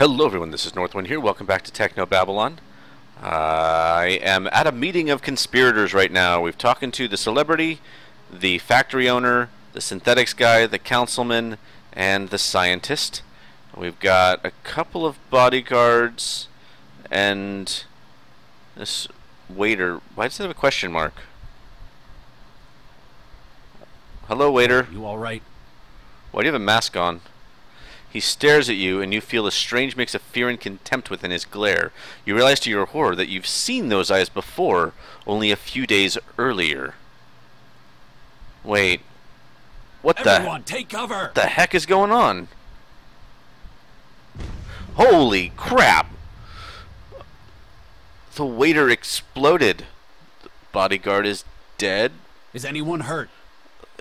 Hello everyone, this is NorthWind here. Welcome back to Technobabylon. I am at a meeting of conspirators right now. We've talking to the celebrity, the factory owner, the synthetics guy, the councilman, and the scientist. We've got a couple of bodyguards and this waiter. Why does it have a question mark? Hello, waiter. You all right? Why do you have a mask on? He stares at you, and you feel a strange mix of fear and contempt within his glare. You realize to your horror that you've seen those eyes before, only a few days earlier. Wait. Everyone, take cover! What the heck is going on? Holy crap! The waiter exploded. The bodyguard is dead. Is anyone hurt?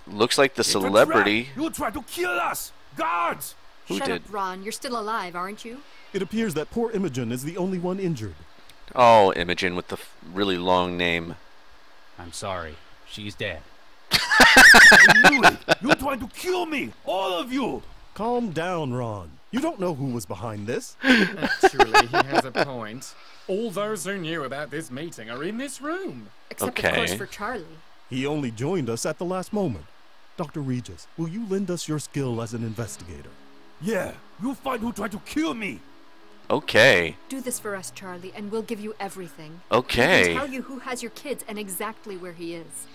Looks like the celebrity. You tried to kill us! Guards! Who Shut did? up, Ron. You're still alive, aren't you? It appears that poor Imogen is the only one injured. Oh, Imogen with the really long name. I'm sorry. She's dead. I knew it! You tried to kill me! All of you! Calm down, Ron. You don't know who was behind this. Actually, he has a point. All those who knew about this meeting are in this room. Except, Okay. of course, for Charlie. He only joined us at the last moment. Dr. Regis, will you lend us your skill as an investigator? Yeah, you find who tried to kill me! Okay. Do this for us, Charlie, and we'll give you everything. Okay. We can tell you who has your kids and exactly where he is.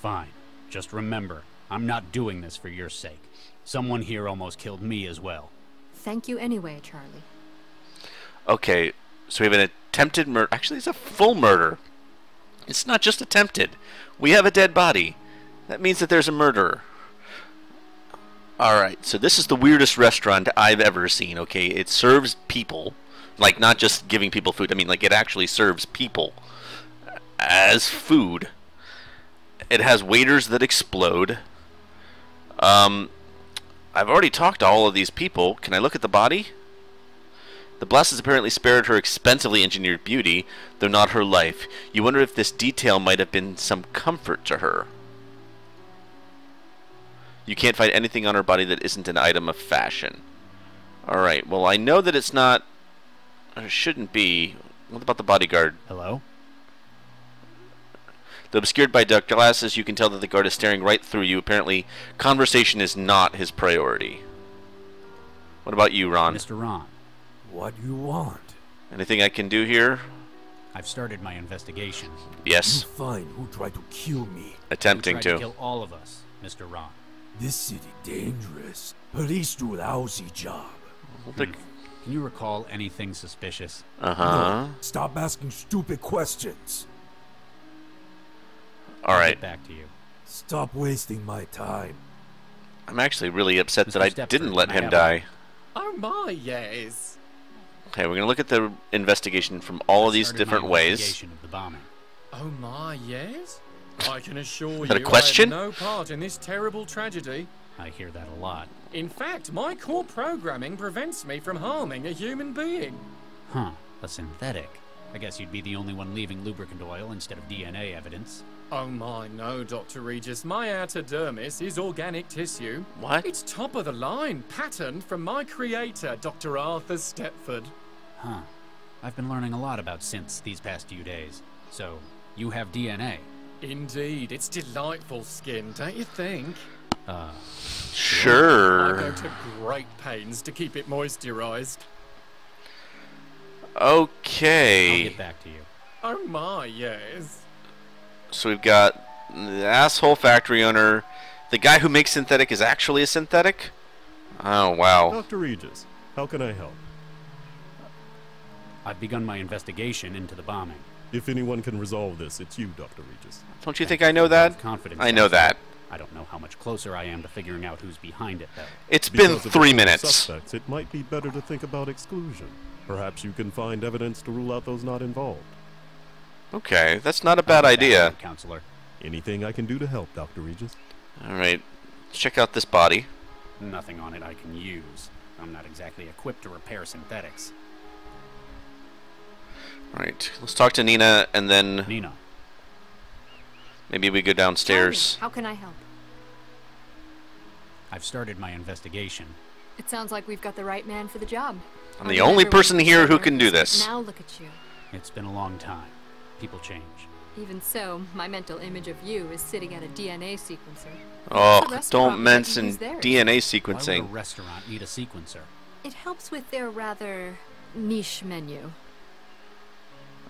Fine. Just remember, I'm not doing this for your sake. Someone here almost killed me as well. Thank you anyway, Charlie. Okay, so we have an attempted murder. Actually, it's a full murder. It's not just attempted. We have a dead body. That means that there's a murderer. Alright, so this is the weirdest restaurant I've ever seen, okay? It serves people. Like, not just giving people food. I mean, like, it actually serves people as food. It has waiters that explode. I've already talked to all of these people. Can I look at the body? The blast has apparently spared her expensively engineered beauty, though not her life. You wonder if this detail might have been some comfort to her. You can't find anything on her body that isn't an item of fashion. Alright, well, I know that it's not... Or shouldn't be. What about the bodyguard? Hello? Though obscured by dark glasses, you can tell that the guard is staring right through you. Apparently, conversation is not his priority. What about you, Ron? Mr. Ron, What you want? Anything I can do here? I've started my investigation. Yes. You find who tried to kill me. Attempting You tried to to. kill all of us, Mr. Ron. This city dangerous. Police do lousy job. Can you recall anything suspicious? Uh-huh. No, stop asking stupid questions. I'll Alright. get back to you. Stop wasting my time. I'm actually really upset Mr. that I Stepford, didn't let can I him have die. Oh my, yes. Okay, we're going to look at the investigation from all of these Started my different ways. investigation of the bombing. Oh my, yes. I can assure that a you question? I have no part in this terrible tragedy. I hear that a lot. In fact, my core programming prevents me from harming a human being. Huh. A synthetic. I guess you'd be the only one leaving lubricant oil instead of DNA evidence. Oh my, no, Dr. Regis. My outer dermis is organic tissue. What? It's top of the line, patterned from my creator, Dr. Arthur Stepford. Huh. I've been learning a lot about synths these past few days. So, you have DNA. Indeed, it's delightful skin, don't you think? I Sure. go to great pains to keep it moisturized. I'll Okay. get back to you. Oh my, yes. So we've got the asshole factory owner. The guy who makes synthetic is actually a synthetic? Oh, wow. Dr. Regis, how can I help? I've begun my investigation into the bombing. If anyone can resolve this, it's you, Dr. Regis. Don't you think I know that? Confidence. I know that. I don't know how much closer I am to figuring out who's behind it, though. It's been Because of 3 the minutes. Suspects, it might be better to think about exclusion. Perhaps you can find evidence to rule out those not involved. Okay, that's not a bad idea. Counselor. Anything I can do to help, Dr. Regis? Alright, let's check out this body. Nothing on it I can use. I'm not exactly equipped to repair synthetics. Alright, let's talk to Nina, and then Nina, maybe we go downstairs. Charlie, how can I help? I've started my investigation. It sounds like we've got the right man for the job. I'm the only person here who can do this. Now look at you. It's been a long time. People change. Even so, my mental image of you is sitting at a DNA sequencer. Oh, The restaurant don't might mention use theirs. DNA Why would a sequencing. restaurant need a sequencer? It helps with their rather niche menu.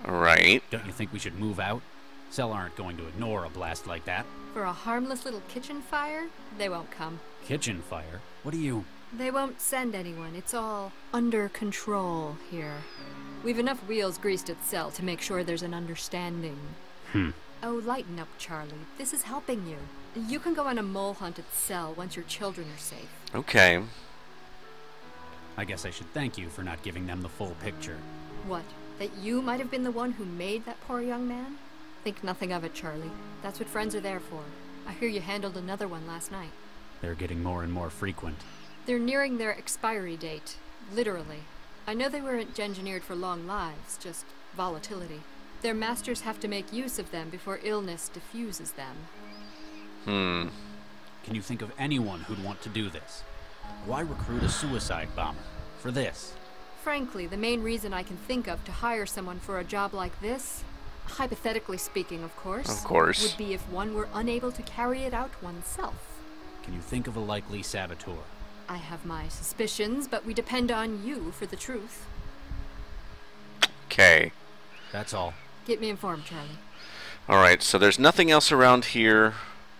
Right. Don't you think we should move out? Cell aren't going to ignore a blast like that. For a harmless little kitchen fire, they won't come. Kitchen fire? What do you... They won't send anyone. It's all under control here. We've enough wheels greased at Cell to make sure there's an understanding. Oh, lighten up, Charlie. This is helping you. You can go on a mole hunt at Cell once your children are safe. Okay. I guess I should thank you for not giving them the full picture. What? That you might have been the one who made that poor young man? Think nothing of it, Charlie. That's what friends are there for. I hear you handled another one last night. They're getting more and more frequent. They're nearing their expiry date. Literally. I know they weren't engineered for long lives, just volatility. Their masters have to make use of them before illness diffuses them. Can you think of anyone who'd want to do this? Why recruit a suicide bomber for this? Frankly, the main reason I can think of to hire someone for a job like this, hypothetically speaking, of course, would be if one were unable to carry it out oneself. Can you think of a likely saboteur? I have my suspicions, but we depend on you for the truth. Okay. That's all. Keep me informed, Charlie. Alright, so there's nothing else around here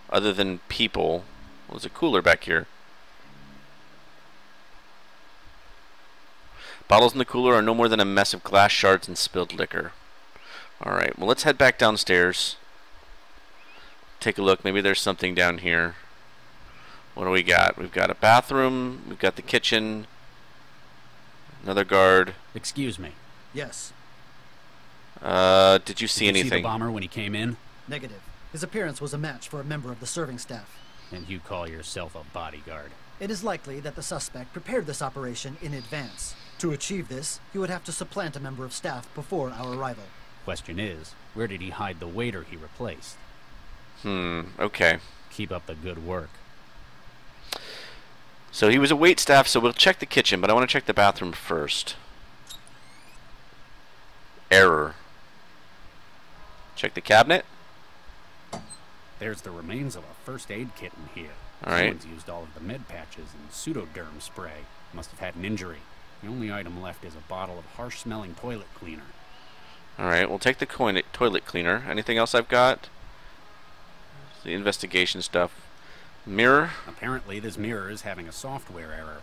other than people. Well, there's a cooler back here. Bottles in the cooler are no more than a mess of glass shards and spilled liquor. Alright, well, let's head back downstairs. Take a look. Maybe there's something down here. What do we got? We've got a bathroom. We've got the kitchen. Another guard. Excuse me. Yes. Did you see Did you anything? see the bomber when he came in? Negative. His appearance was a match for a member of the serving staff. And you call yourself a bodyguard? It is likely that the suspect prepared this operation in advance. To achieve this, he would have to supplant a member of staff before our arrival. Question is, where did he hide the waiter he replaced? Okay. Keep up the good work. So he was a wait staff, so we'll check the kitchen, but I want to check the bathroom first. Error. Check the cabinet. There's the remains of a first aid kit in here. All right. Someone's used all of the med patches and pseudoderm spray. Must have had an injury. The only item left is a bottle of harsh-smelling toilet cleaner. Alright, we'll take the toilet cleaner. Anything else I've got? The investigation stuff. Mirror. Apparently, this mirror is having a software error.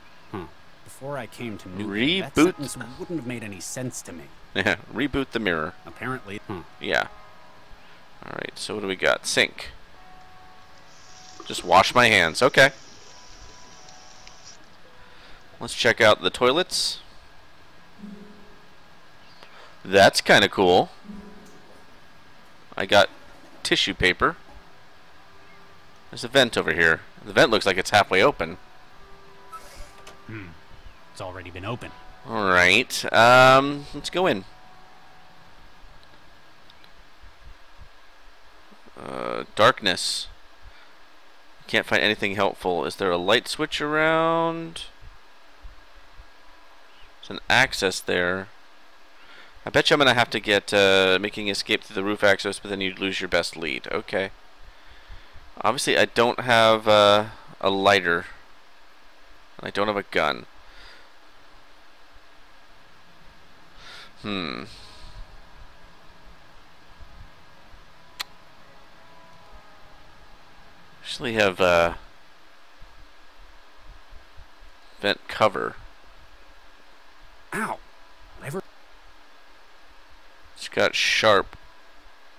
Before I came to Newton, Reboot. that sentence wouldn't have made any sense to me. Yeah, reboot the mirror. Apparently, Yeah. Alright, so what do we got? Sink. Just wash my hands. Okay. Let's check out the toilets. That's kind of cool. I got tissue paper. There's a vent over here. The vent looks like it's halfway open. It's already been open. Alright, let's go in. Darkness. Can't find anything helpful. Is there a light switch around? There's an access there. I bet you I'm going to have to get making escape through the roof access, but then you'd lose your best lead. Okay. Obviously, I don't have a lighter. I don't have a gun. Actually have vent cover. Ow! Ever? It's got sharp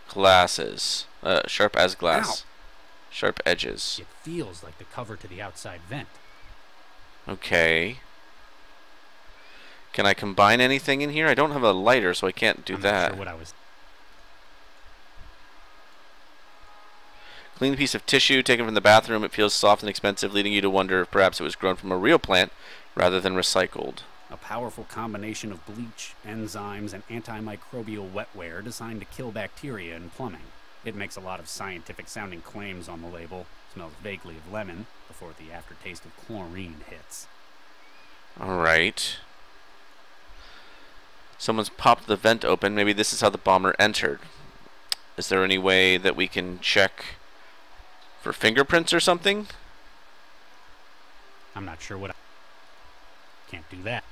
glasses. Sharp as glass. Ow. Sharp edges. It feels like the cover to the outside vent. Okay. Can I combine anything in here? I don't have a lighter, so I can't do I'm that. Not sure what I was. Clean piece of tissue taken from the bathroom. It feels soft and expensive, leading you to wonder if perhaps it was grown from a real plant rather than recycled. A powerful combination of bleach, enzymes, and antimicrobial wetware designed to kill bacteria in plumbing. It makes a lot of scientific-sounding claims on the label. Smells vaguely of lemon before the aftertaste of chlorine hits. Alright. Someone's popped the vent open. Maybe this is how the bomber entered. Is there any way that we can check for fingerprints or something? I'm not sure what Can't do that.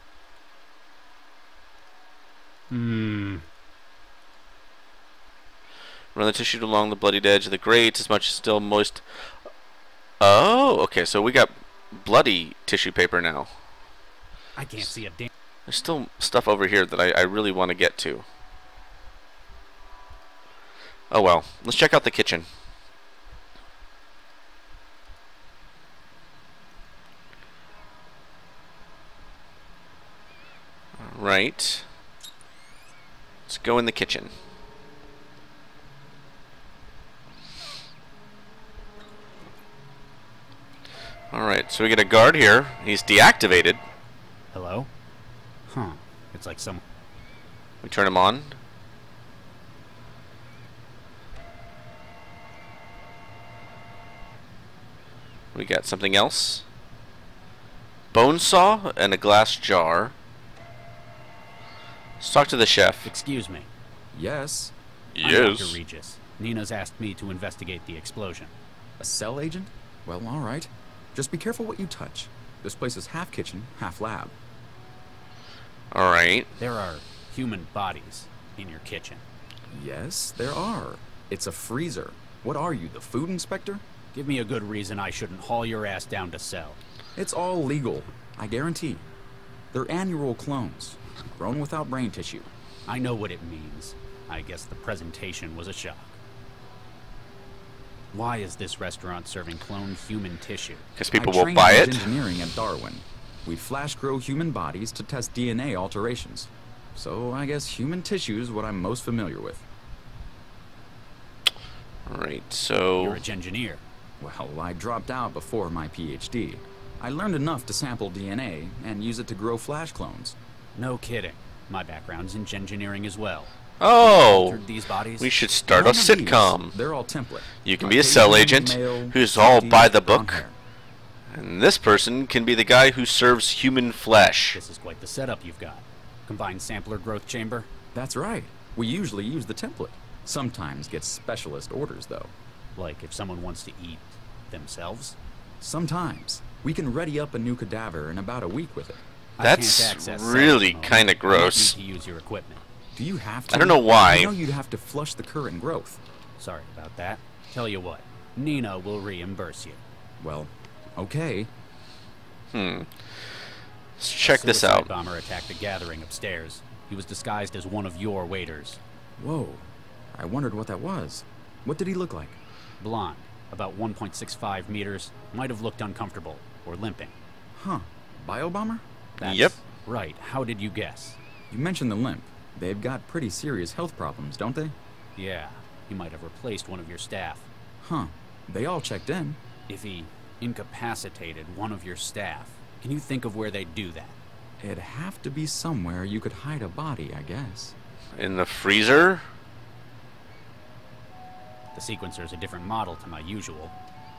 Run the tissue along the bloodied edge of the grate as much as still moist. Oh, okay, so we got bloody tissue paper now. I can't see a damn. There's still stuff over here that I really want to get to. Oh well, let's check out the kitchen. Alright. Let's go in the kitchen. Alright, so we get a guard here. He's deactivated. Hello? Huh. It's like some... We turn him on. We got something else. Bone saw and a glass jar. Let's talk to the chef. Excuse me. Yes. I'm Dr. Regis. Nina's asked me to investigate the explosion. A cell agent? Well, all right. Just be careful what you touch. This place is half kitchen, half lab. Alright. There are human bodies in your kitchen. Yes, there are. It's a freezer. What are you, the food inspector? Give me a good reason I shouldn't haul your ass down to cell. It's all legal, I guarantee. They're annual clones, grown without brain tissue. I know what it means. I guess the presentation was a shock. Why is this restaurant serving cloned human tissue? Because people will buy it. Engineering at Darwin. We flash grow human bodies to test DNA alterations. So I guess human tissue is what I'm most familiar with. Alright, so... You're a engineer. Well, I dropped out before my PhD. I learned enough to sample DNA and use it to grow flash clones. No kidding. My background's in engineering as well. Oh! These bodies? We should start a sitcom. They're all template. You can be a cell agent who's all by the book. And this person can be the guy who serves human flesh. This is quite the setup you've got. Combined sampler growth chamber? That's right. We usually use the template. Sometimes get specialist orders, though. Like if someone wants to eat themselves? Sometimes. We can ready up a new cadaver in about a week with it. That's really kind of gross. I need to use your equipment. Do you have to? I don't know why. I know you'd have to flush the current growth. Sorry about that. Tell you what, Nina will reimburse you. Well, okay. Let's check this out. The bomber attacked a gathering upstairs. He was disguised as one of your waiters. Whoa. I wondered what that was. What did he look like? Blonde, about 1.65 meters. Might have looked uncomfortable or limping. Huh. Biobomber? Yep. Right. How did you guess? You mentioned the limp. They've got pretty serious health problems, don't they? Yeah. He might have replaced one of your staff. Huh. They all checked in. If he incapacitated one of your staff, can you think of where they'd do that? It'd have to be somewhere you could hide a body, I guess. In the freezer? The sequencer's a different model to my usual.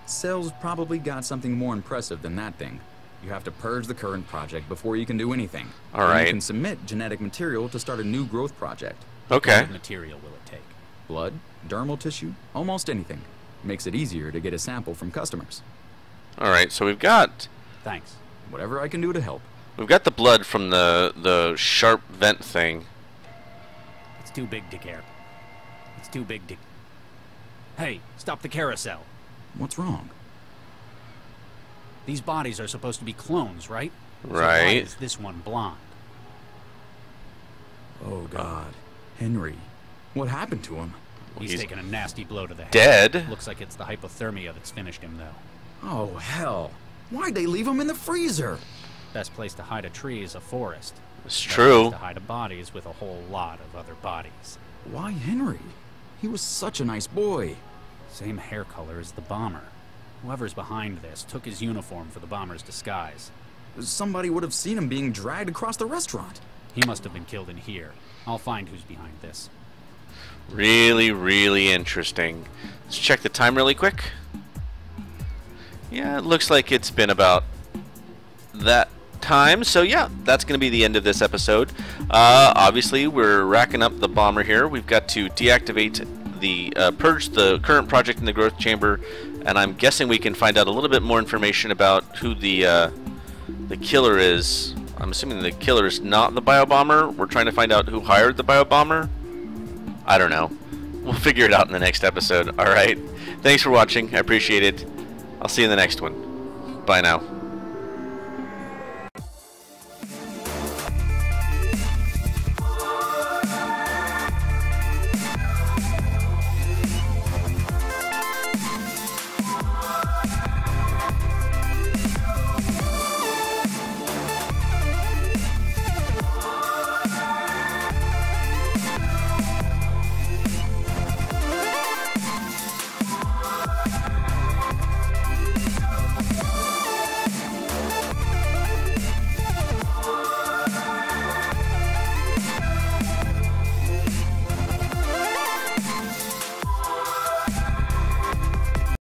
Cell's probably got something more impressive than that thing. You have to purge the current project before you can do anything. All right. You can submit genetic material to start a new growth project. Okay. What kind of material will it take? Blood, dermal tissue, almost anything. Makes it easier to get a sample from customers. Alright, so we've got... Thanks. Whatever I can do to help. We've got the blood from the sharp vent thing. It's too big to care. It's too big to... Hey, stop the carousel. What's wrong? These bodies are supposed to be clones, right? Right. So why is this one blonde? Oh, God. Henry. What happened to him? He's taken a nasty blow to the head. Dead? Looks like it's the hypothermia that's finished him, though. Oh, hell. Why'd they leave him in the freezer? Best place to hide a tree is a forest. It's Best true. place to hide a body is with a whole lot of other bodies. Why Henry? He was such a nice boy. Same hair color as the bomber. Whoever's behind this took his uniform for the bomber's disguise. Somebody would have seen him being dragged across the restaurant. He must have been killed in here. I'll find who's behind this. Really, really interesting. Let's check the time really quick. Yeah, it looks like it's been about that time. So yeah, that's going to be the end of this episode. Obviously, we're racking up the bomber here. We've got to deactivate the purge the current project in the growth chamber, and I'm guessing we can find out a little bit more information about who the killer is. I'm assuming the killer is not the biobomber. We're trying to find out who hired the biobomber. I don't know. We'll figure it out in the next episode. All right. Thanks for watching. I appreciate it. I'll see you in the next one. Bye now.